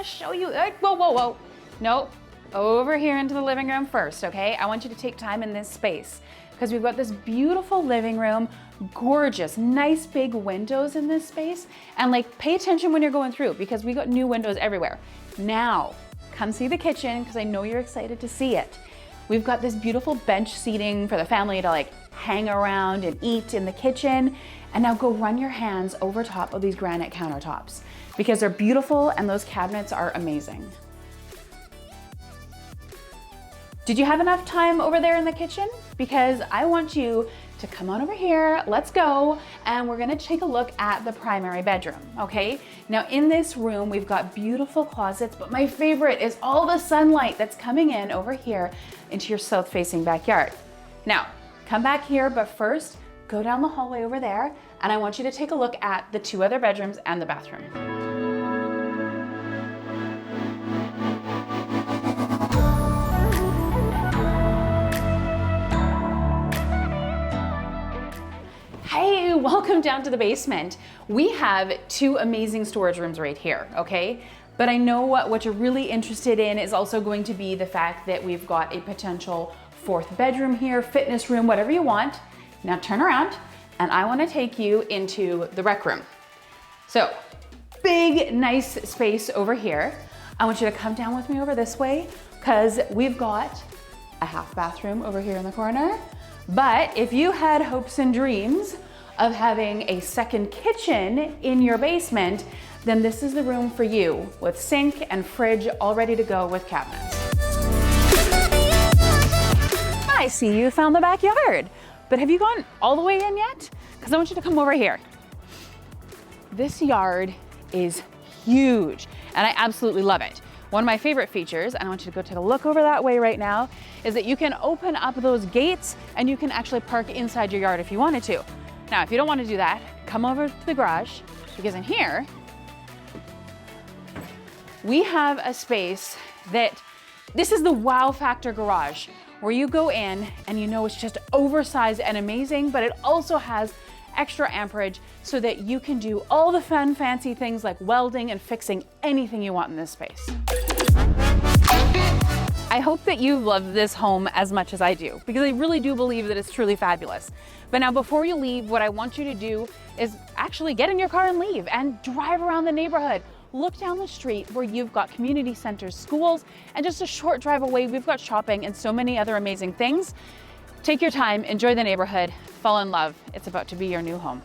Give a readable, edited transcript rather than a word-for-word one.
wanna show you, whoa, whoa, whoa. No, over here into the living room first, okay? I want you to take time in this space because we've got this beautiful living room, gorgeous, nice big windows in this space. And like, pay attention when you're going through because we got new windows everywhere. Now, come see the kitchen because I know you're excited to see it. We've got this beautiful bench seating for the family to like hang around and eat in the kitchen. And now go run your hands over top of these granite countertops because they're beautiful and those cabinets are amazing. Did you have enough time over there in the kitchen? Because I want you to come on over here, let's go, and we're gonna take a look at the primary bedroom, okay? Now in this room, we've got beautiful closets, but my favorite is all the sunlight that's coming in over here into your south-facing backyard. Now, come back here, but first, go down the hallway over there, and I want you to take a look at the two other bedrooms and the bathroom. Hey, welcome down to the basement. We have two amazing storage rooms right here, okay? But I know what you're really interested in is also going to be the fact that we've got a potential fourth bedroom here, fitness room, whatever you want. Now turn around and I want to take you into the rec room. So big, nice space over here. I want you to come down with me over this way because we've got a half bathroom over here in the corner. But if you had hopes and dreams of having a second kitchen in your basement, then this is the room for you with sink and fridge all ready to go with cabinets. I see you found the backyard, but have you gone all the way in yet? Because I want you to come over here. This yard is huge and I absolutely love it. One of my favorite features, and I want you to go take a look over that way right now, is that you can open up those gates and you can actually park inside your yard if you wanted to. Now, if you don't want to do that, come over to the garage because in here, we have a space that, this is the wow factor garage where you go in and you know it's just oversized and amazing, but it also has extra amperage so that you can do all the fun, fancy things like welding and fixing anything you want in this space. I hope that you love this home as much as I do, because I really do believe that it's truly fabulous. But now before you leave, what I want you to do is actually get in your car and leave and drive around the neighborhood. Look down the street where you've got community centers, schools, and just a short drive away, we've got shopping and so many other amazing things. Take your time, enjoy the neighborhood, fall in love. It's about to be your new home.